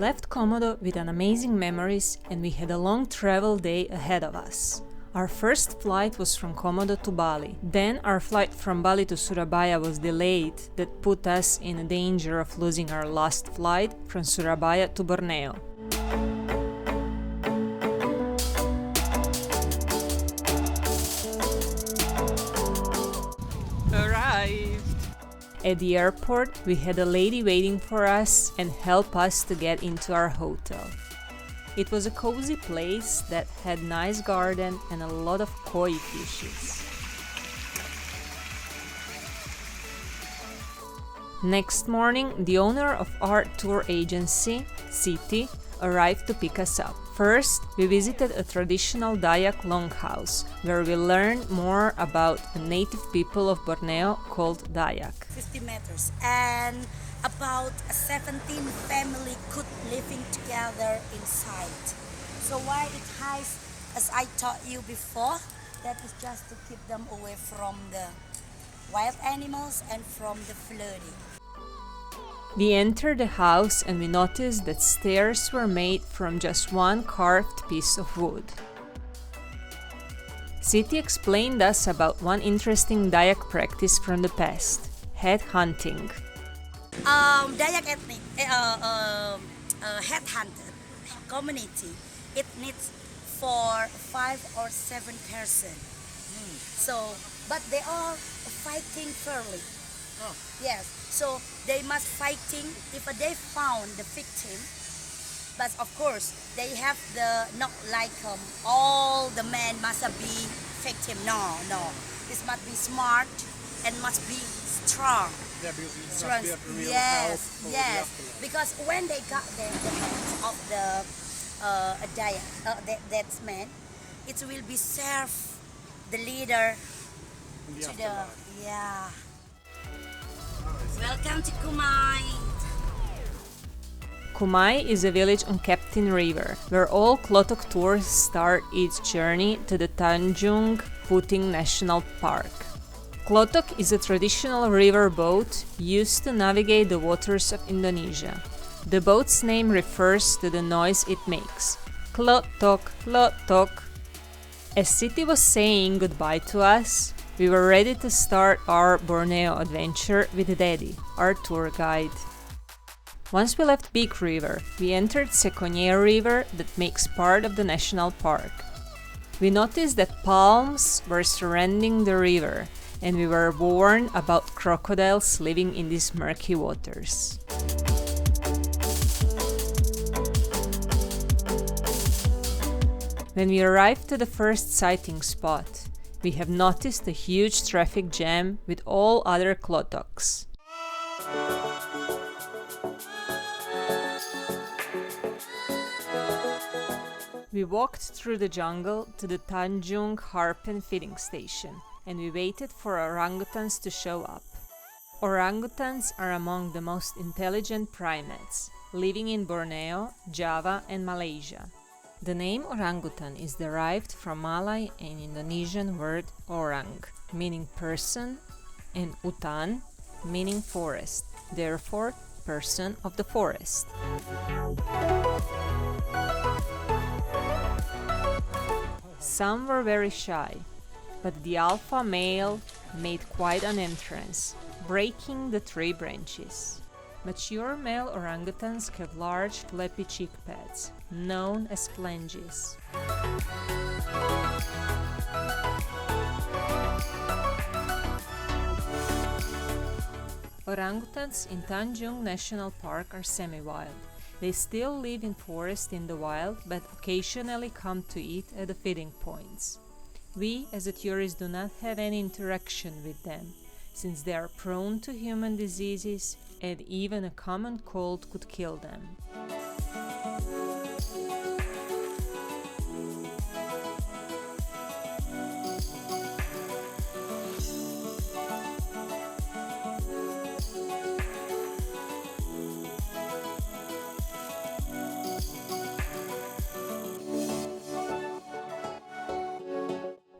left Komodo with an amazing memories and we had a long travel day ahead of us. Our first flight was from Komodo to Bali. Then our flight from Bali to Surabaya was delayed, that put us in danger of losing our last flight from Surabaya to Borneo. Arrived! At the airport, we had a lady waiting for us and help us to get into our hotel. It was a cozy place that had nice garden and a lot of koi fishes. Next morning, the owner of our tour agency, City, arrived to pick us up. First, we visited a traditional Dayak longhouse, where we learned more about the native people of Borneo called Dayak. 50 meters and about 17 family could living together inside. So why it hides, as I taught you before, that is just to keep them away from the wild animals and from the flooding. We entered the house and we noticed that stairs were made from just one carved piece of wood. Siti explained us about one interesting Dayak practice from the past, head hunting. Dayak ethnic headhunter community, it needs for 5 or 7 person. So, but they are fighting fairly. Oh. Yes, so they must fighting if they found the victim. But of course, they have the not like all the men must be victim. No. This must be smart and must be strong. Yeah, because it Strong. must be a real help for the Yes. afterlife. Because when they got the hands of the that man, it will be serve the leader In the to the afterlife. yeah. Nice. Welcome to Kumai. Kumai is a village on Captain River, where all Klotok tours start its journey to the Tanjung Puting National Park. Klotok is a traditional river boat used to navigate the waters of Indonesia. The boat's name refers to the noise it makes. Klotok, klotok. As Siti was saying goodbye to us, we were ready to start our Borneo adventure with Daddy, our tour guide. Once we left Big River, we entered Seconyer River that makes part of the national park. We noticed that palms were surrounding the river, and we were warned about crocodiles living in these murky waters. When we arrived to the first sighting spot, we have noticed a huge traffic jam with all other Klotoks. We walked through the jungle to the Tanjung Harpen feeding station, and we waited for orangutans to show up. Orangutans are among the most intelligent primates, living in Borneo, Java and Malaysia. The name orangutan is derived from Malay and Indonesian word orang, meaning person, and utan, meaning forest, therefore person of the forest. Some were very shy, but the alpha male made quite an entrance, breaking the tree branches. Mature male orangutans have large flappy cheek pads, known as phalanges. Orangutans in Tanjung National Park are semi-wild. They still live in forests in the wild, but occasionally come to eat at the feeding points. We, as a tourist, do not have any interaction with them, since they are prone to human diseases and even a common cold could kill them.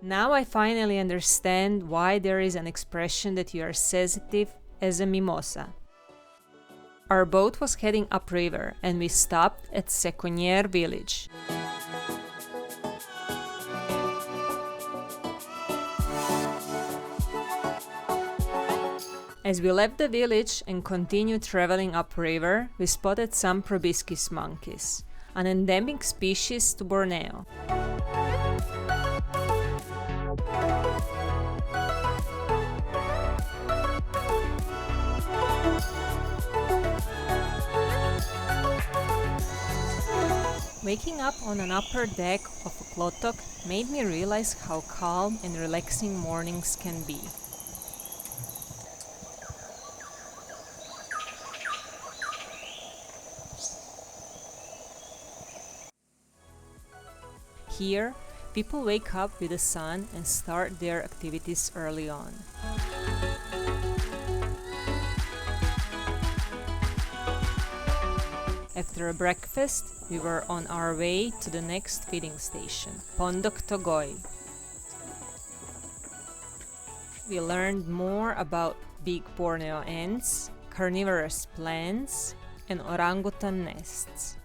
Now I finally understand why there is an expression that you are sensitive as a mimosa. Our boat was heading upriver and we stopped at Seconyer village. As we left the village and continued traveling upriver, we spotted some proboscis monkeys, an endemic species to Borneo. Waking up on an upper deck of a klotok made me realize how calm and relaxing mornings can be. Here, people wake up with the sun and start their activities early on. After a breakfast, we were on our way to the next feeding station, Pondok Togoy. We learned more about big Borneo ants, carnivorous plants, and orangutan nests.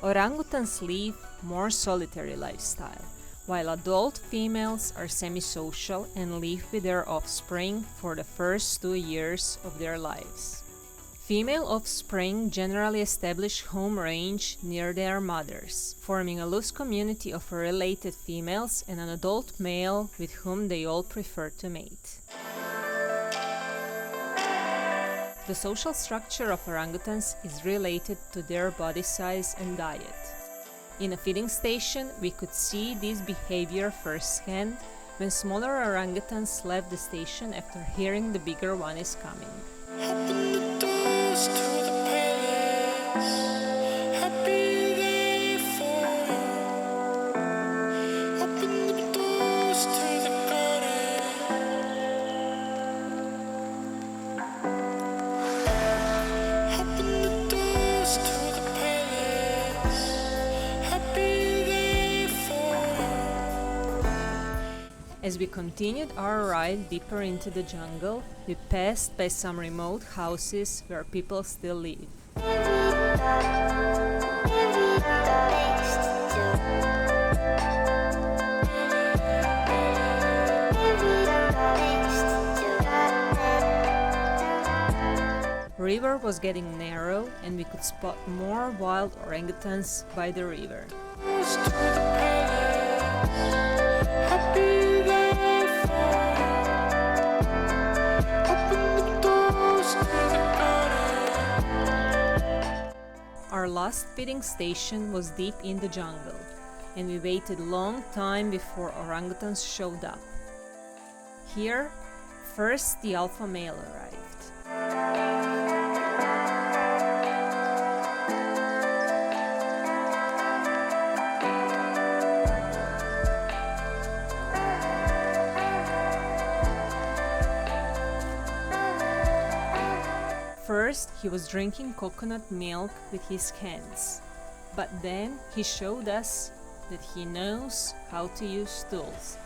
Orangutans live more solitary lifestyle, while adult females are semi-social and live with their offspring for the first 2 years of their lives. Female offspring generally establish home range near their mothers, forming a loose community of related females and an adult male with whom they all prefer to mate. The social structure of orangutans is related to their body size and diet. In a feeding station, we could see this behavior firsthand when smaller orangutans left the station after hearing the bigger one is coming. As we continued our ride deeper into the jungle, we passed by some remote houses where people still live. River was getting narrow and we could spot more wild orangutans by the river. Our last feeding station was deep in the jungle, and we waited a long time before orangutans showed up. Here, first the alpha male arrived. First, he was drinking coconut milk with his hands, but then he showed us that he knows how to use tools,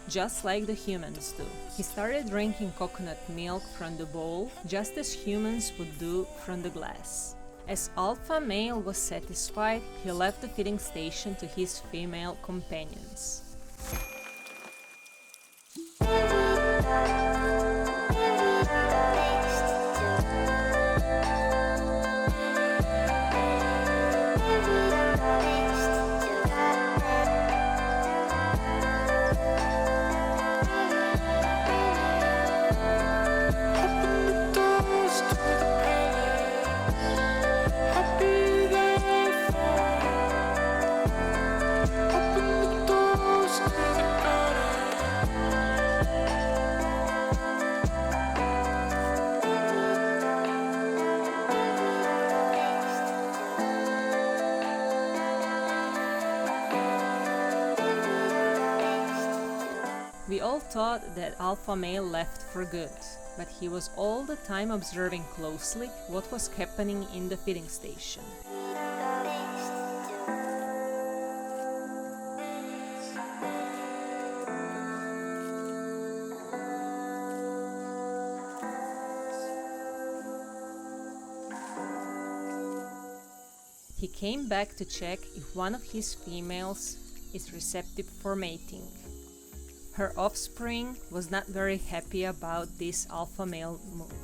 just like the humans do. He started drinking coconut milk from the bowl, just as humans would do from the glass. As alpha male was satisfied, he left the feeding station to his female companions. We all thought that alpha male left for good, but he was all the time observing closely what was happening in the feeding station. He came back to check if one of his females is receptive for mating. Her offspring was not very happy about this alpha male move.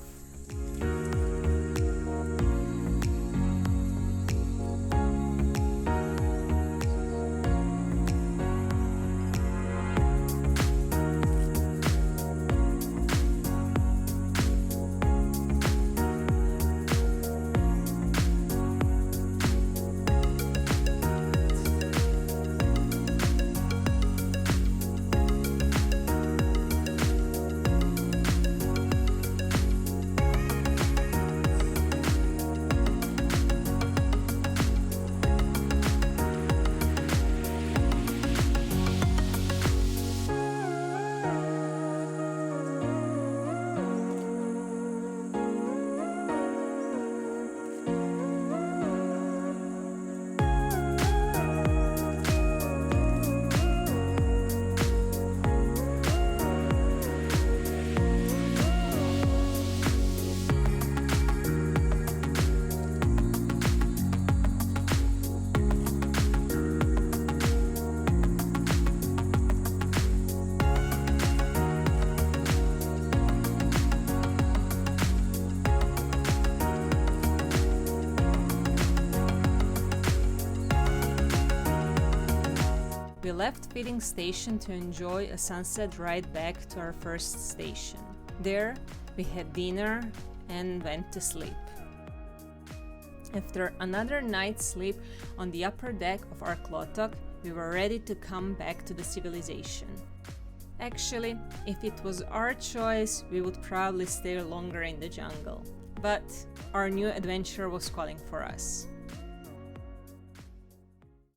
We left feeding station to enjoy a sunset ride back to our first station. There, we had dinner and went to sleep. After another night's sleep on the upper deck of our klotok, we were ready to come back to the civilization. Actually, if it was our choice, we would probably stay longer in the jungle. But our new adventure was calling for us.